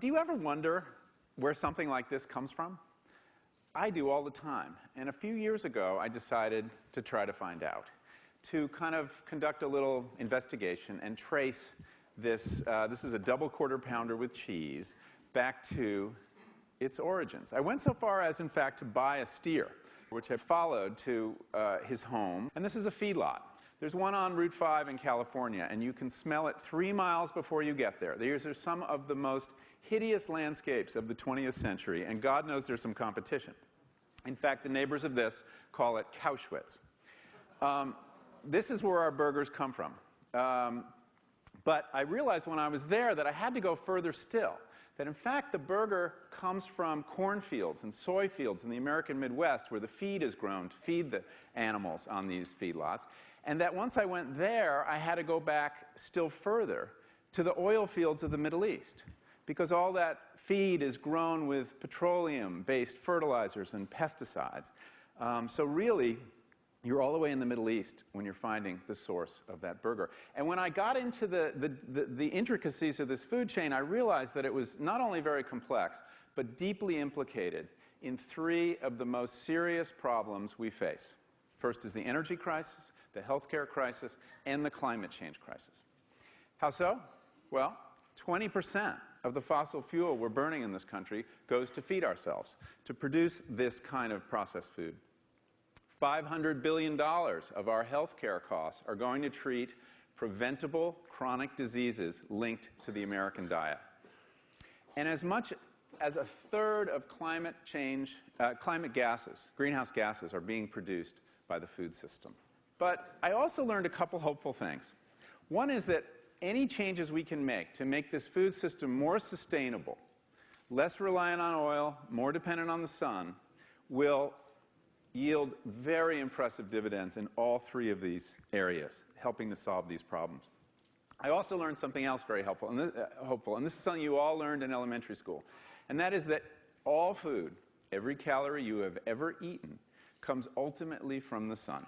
do you ever wonder where something like this comes from? I do all the time. And a few years ago, I decided to try to find out, to kind of conduct a little investigation and trace this. This is a double quarter pounder with cheese back to its origins. I went so far as, in fact, to buy a steer, which I followed to his home. And this is a feedlot. There's one on Route 5 in California, and you can smell it 3 miles before you get there. These are some of the most hideous landscapes of the 20th century, and God knows there's some competition. In fact, the neighbors of this call it Cowschwitz. This is where our burgers come from. But I realized when I was there that I had to go further still, that in fact the burger comes from cornfields and soy fields in the American Midwest where the feed is grown to feed the animals on these feedlots, and that once I went there, I had to go back still further to the oil fields of the Middle East, because all that feed is grown with petroleum-based fertilizers and pesticides. So really, you're all the way in the Middle East when you're finding the source of that burger. And when I got into the intricacies of this food chain, I realized that it was not only very complex, but deeply implicated in 3 of the most serious problems we face. First is the energy crisis, the healthcare crisis, and the climate change crisis. How so? Well, 20% of the fossil fuel we're burning in this country goes to feed ourselves, to produce this kind of processed food. $500 billion of our health care costs are going to treat preventable chronic diseases linked to the American diet. And as much as a third of climate gases, greenhouse gases, are being produced by the food system. But I also learned a couple hopeful things. One is that any changes we can make to make this food system more sustainable, less reliant on oil, more dependent on the sun, will yield very impressive dividends in all 3 of these areas, helping to solve these problems. I also learned something else very hopeful, and this is something you all learned in elementary school, and that is that all food, every calorie you have ever eaten, comes ultimately from the sun.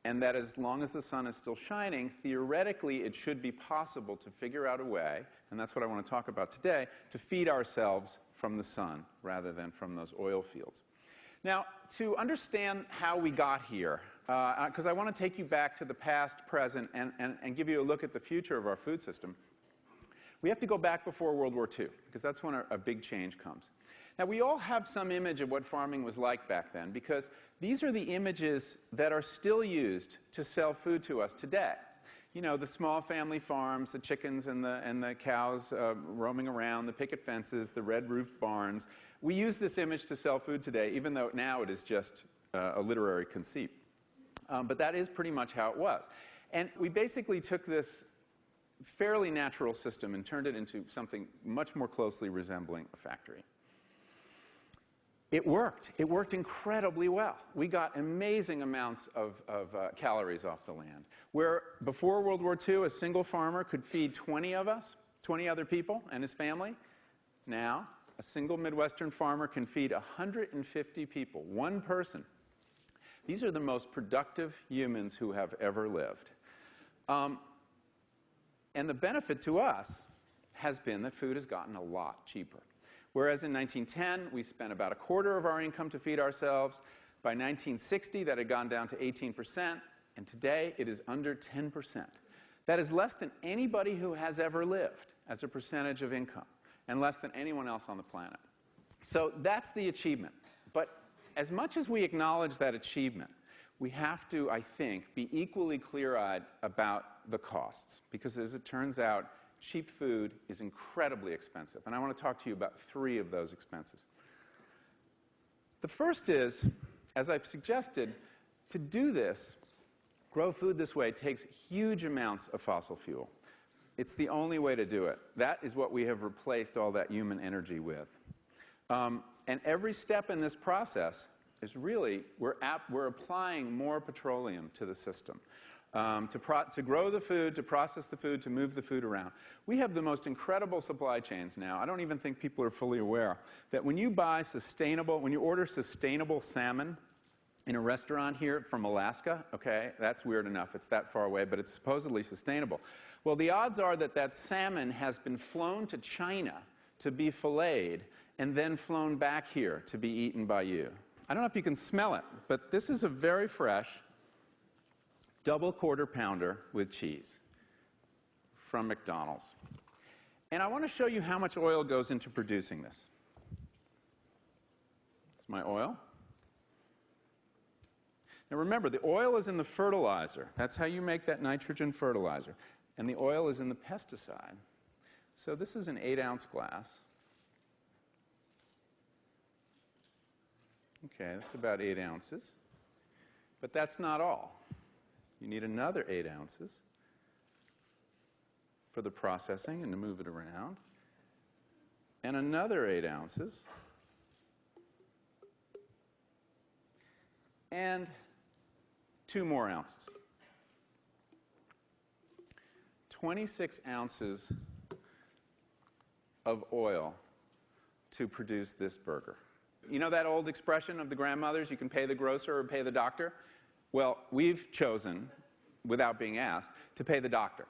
And that as long as the sun is still shining, theoretically it should be possible to figure out a way, and that's what I want to talk about today, to feed ourselves from the sun rather than from those oil fields. Now, to understand how we got here, because I want to take you back to the past, present, and give you a look at the future of our food system, we have to go back before World War II, because that's when a big change comes. Now, we all have some image of what farming was like back then, because these are the images that are still used to sell food to us today. You know, the small family farms, the chickens and the cows roaming around, the picket fences, the red-roofed barns. We use this image to sell food today, even though now it is just a literary conceit. But that is pretty much how it was. And we basically took this fairly natural system and turned it into something much more closely resembling a factory. It worked. It worked incredibly well. We got amazing amounts of calories off the land. Where before World War II, a single farmer could feed 20 of us, 20 other people and his family. Now, a single Midwestern farmer can feed 150 people, one person. These are the most productive humans who have ever lived. And the benefit to us has been that food has gotten a lot cheaper. Whereas in 1910, we spent about 1/4 of our income to feed ourselves. By 1960, that had gone down to 18%, and today it is under 10%. That is less than anybody who has ever lived as a percentage of income, and less than anyone else on the planet. So that's the achievement. But as much as we acknowledge that achievement, we have to, I think, be equally clear-eyed about the costs, because as it turns out, cheap food is incredibly expensive. And I want to talk to you about 3 of those expenses. The first is, as I've suggested, to do this, grow food this way, takes huge amounts of fossil fuel. It's the only way to do it. That is what we have replaced all that human energy with. And every step in this process is really, we're applying more petroleum to the system. To grow the food, to process the food, to move the food around. We have the most incredible supply chains now. I don't even think people are fully aware that when you order sustainable salmon in a restaurant here from Alaska, okay, that's weird enough, it's that far away, but it's supposedly sustainable. Well, the odds are that that salmon has been flown to China to be filleted and then flown back here to be eaten by you. I don't know if you can smell it, but this is a very fresh double quarter pounder with cheese from McDonald's. And I want to show you how much oil goes into producing this. It's my oil. Now remember, the oil is in the fertilizer. That's how you make that nitrogen fertilizer. And the oil is in the pesticide. So this is an 8-ounce glass. Okay, that's about 8 ounces. But that's not all. You need another 8 ounces for the processing and to move it around. And another 8 ounces. And 2 more ounces. 26 ounces of oil to produce this burger. You know that old expression of the grandmothers, you can pay the grocer or pay the doctor? Well, we've chosen, without being asked, to pay the doctor.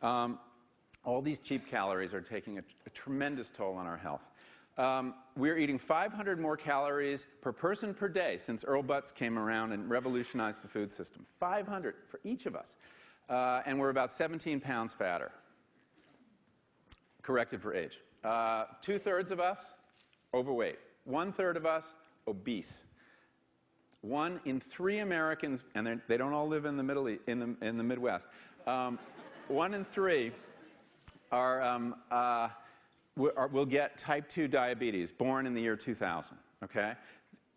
All these cheap calories are taking a tremendous toll on our health. We're eating 500 more calories per person per day since Earl Butz came around and revolutionized the food system. 500 for each of us. And we're about 17 pounds fatter, corrected for age. 2/3 of us, overweight. 1/3 of us, obese. 1 in 3 Americans, and they don't all live in the Midwest. 1 in 3 will get type 2 diabetes, born in the year 2000, okay?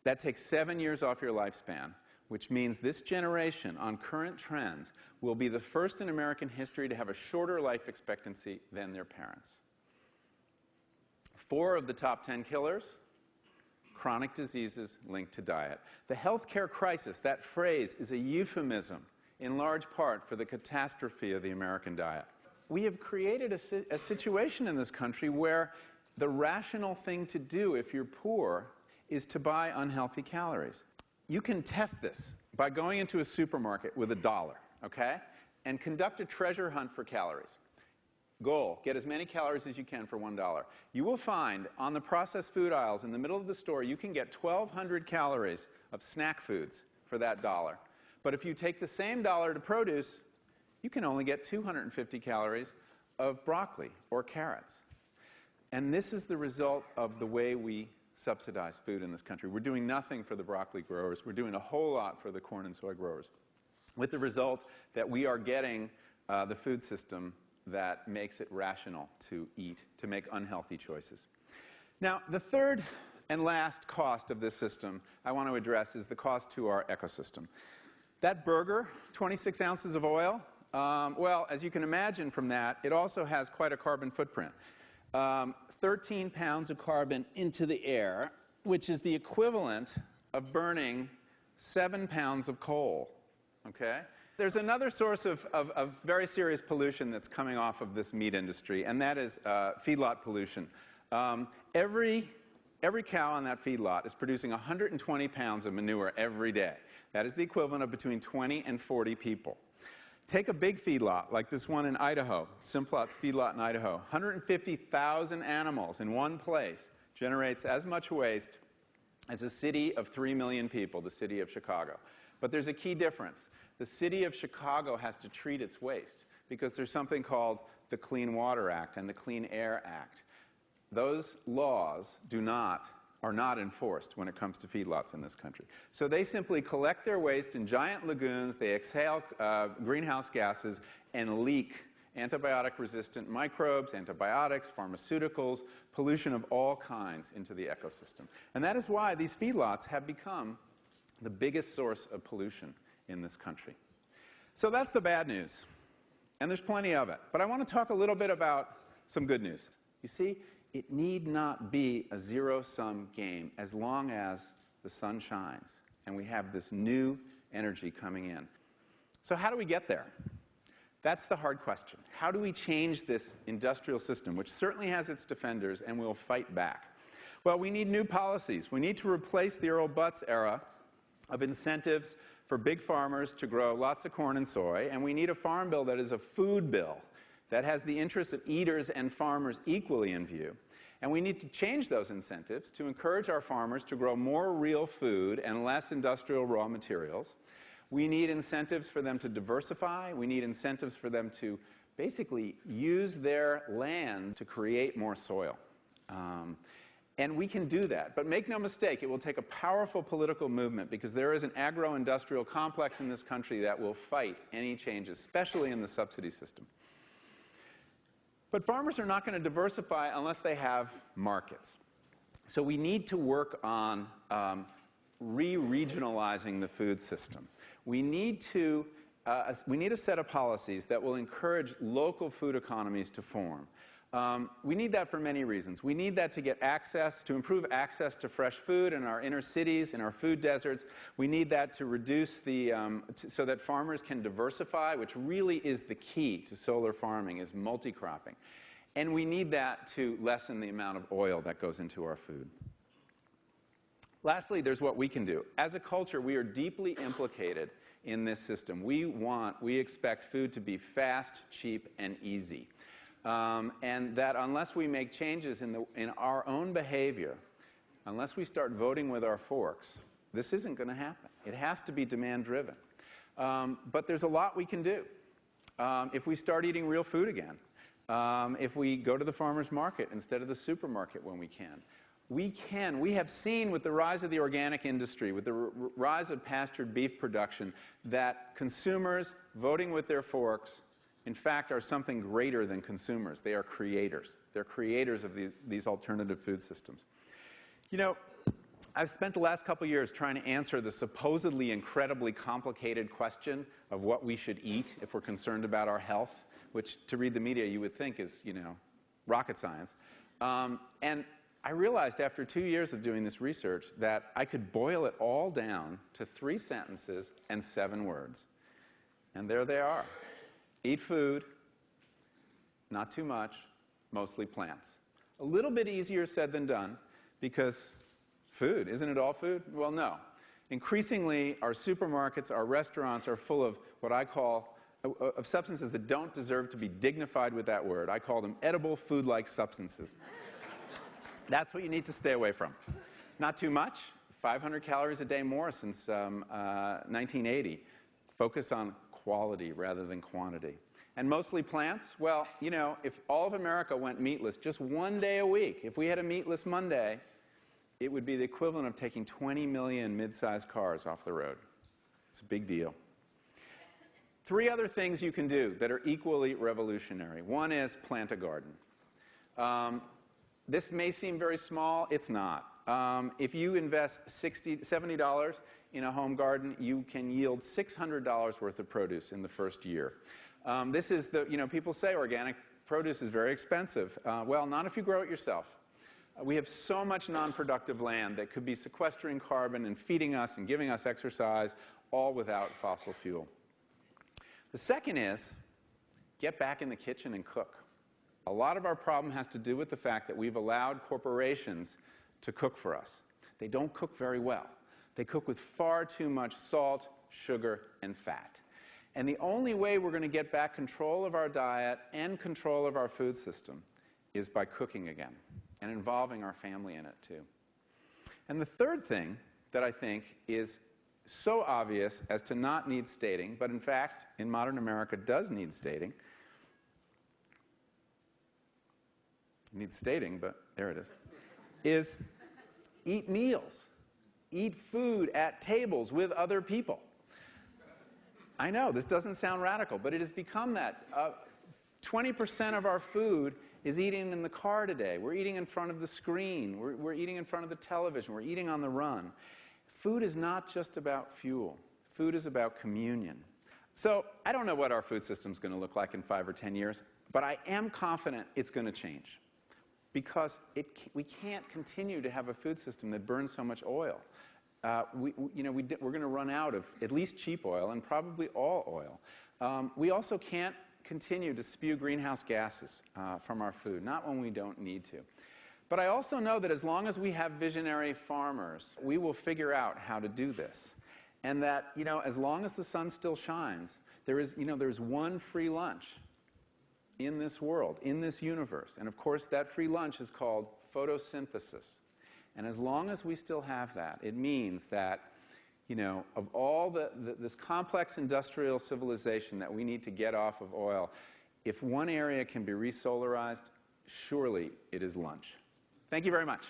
That takes 7 years off your lifespan, which means this generation, on current trends, will be the first in American history to have a shorter life expectancy than their parents. 4 of the top 10 killers, chronic diseases linked to diet. The healthcare crisis, that phrase, is a euphemism in large part for the catastrophe of the American diet. We have created a situation in this country where the rational thing to do if you're poor is to buy unhealthy calories. You can test this by going into a supermarket with $1, okay, and conduct a treasure hunt for calories. Goal, get as many calories as you can for $1. You will find on the processed food aisles in the middle of the store, you can get 1,200 calories of snack foods for that $1. But if you take the same $1 to produce, you can only get 250 calories of broccoli or carrots. And this is the result of the way we subsidize food in this country. We're doing nothing for the broccoli growers. We're doing a whole lot for the corn and soy growers, with the result that we are getting the food system that makes it rational to eat, to make unhealthy choices. Now, the third and last cost of this system I want to address is the cost to our ecosystem. That burger, 26 ounces of oil, well, as you can imagine from that, it also has quite a carbon footprint. 13 pounds of carbon into the air, which is the equivalent of burning 7 pounds of coal, okay? There's another source of very serious pollution that's coming off of this meat industry, and that is feedlot pollution. Every cow on that feedlot is producing 120 pounds of manure every day. That is the equivalent of between 20 and 40 people. Take a big feedlot, like this one in Idaho, Simplot's feedlot in Idaho. 150,000 animals in one place generates as much waste as a city of 3 million people, the city of Chicago. But there's a key difference. The city of Chicago has to treat its waste because there's something called the Clean Water Act and the Clean Air Act. Those laws are not enforced when it comes to feedlots in this country. So they simply collect their waste in giant lagoons, they exhale greenhouse gases, and leak antibiotic-resistant microbes, antibiotics, pharmaceuticals, pollution of all kinds into the ecosystem. And that is why these feedlots have become the biggest source of pollution in this country. So that's the bad news, and there's plenty of it. But I want to talk a little bit about some good news. You see, it need not be a zero-sum game as long as the sun shines and we have this new energy coming in. So how do we get there? That's the hard question. How do we change this industrial system, which certainly has its defenders and will fight back? Well, we need new policies. We need to replace the Earl Butz era of incentives for big farmers to grow lots of corn and soy, and we need a farm bill that is a food bill that has the interests of eaters and farmers equally in view. And we need to change those incentives to encourage our farmers to grow more real food and less industrial raw materials. We need incentives for them to diversify. We need incentives for them to basically use their land to create more soil. And we can do that. But make no mistake, it will take a powerful political movement because there is an agro-industrial complex in this country that will fight any changes, especially in the subsidy system. But farmers are not going to diversify unless they have markets. So we need to work on re-regionalizing the food system. We need a set of policies that will encourage local food economies to form. We need that for many reasons. We need that to get access, to improve access to fresh food in our inner cities, in our food deserts. We need that to reduce so that farmers can diversify, which really is the key to solar farming, is multi-cropping. And we need that to lessen the amount of oil that goes into our food. Lastly, there's what we can do. As a culture, we are deeply implicated in this system. We expect food to be fast, cheap, and easy. And that unless we make changes in our own behavior, unless we start voting with our forks, this isn't going to happen. It has to be demand-driven. But there's a lot we can do. If we start eating real food again, if we go to the farmer's market instead of the supermarket when we can. We have seen with the rise of the organic industry, with the rise of pastured beef production, that consumers voting with their forks, in fact, are something greater than consumers. They are creators. They're creators of these alternative food systems. You know, I've spent the last couple years trying to answer the supposedly incredibly complicated question of what we should eat if we're concerned about our health, which to read the media you would think is, you know, rocket science. And I realized after 2 years of doing this research that I could boil it all down to 3 sentences and 7 words. And there they are. Eat food, not too much, mostly plants. A little bit easier said than done because food, isn't it all food? Well, no. Increasingly, our supermarkets, our restaurants are full of what I call of substances that don't deserve to be dignified with that word. I call them edible food-like substances. That's what you need to stay away from. Not too much, 500 calories a day more since 1980. Focus on quality rather than quantity. And mostly plants? Well, you know, if all of America went meatless just 1 day a week, if we had a meatless Monday, it would be the equivalent of taking 20 million mid-sized cars off the road. It's a big deal. 3 other things you can do that are equally revolutionary. One is plant a garden. This may seem very small. It's not. If you invest $70 in a home garden, you can yield $600 worth of produce in the first year. This is people say organic produce is very expensive. Well, not if you grow it yourself. We have so much non-productive land that could be sequestering carbon and feeding us and giving us exercise, all without fossil fuel. The second is get back in the kitchen and cook. A lot of our problem has to do with the fact that we've allowed corporations to cook for us. They don't cook very well. They cook with far too much salt, sugar, and fat. And the only way we're going to get back control of our diet and control of our food system is by cooking again and involving our family in it too. And the third thing that I think is so obvious as to not need stating, but in fact in modern America does need stating, needs stating, but there it is eat meals. Eat food at tables with other people. I know, this doesn't sound radical, but it has become that. 20% of our food is eating in the car today. We're eating in front of the screen. We're eating in front of the television. We're eating on the run. Food is not just about fuel. Food is about communion. So I don't know what our food system is going to look like in 5 or 10 years, but I am confident it's going to change. Because we can't continue to have a food system that burns so much oil. We're going to run out of at least cheap oil and probably all oil. We also can't continue to spew greenhouse gases from our food, not when we don't need to. But I also know that as long as we have visionary farmers, we will figure out how to do this. And that, as long as the sun still shines, there's one free lunch in this world, in this universe. And of course, that free lunch is called photosynthesis. And as long as we still have that, it means that, you know, of all this complex industrial civilization that we need to get off of oil, if one area can be resolarized, surely it is lunch. Thank you very much.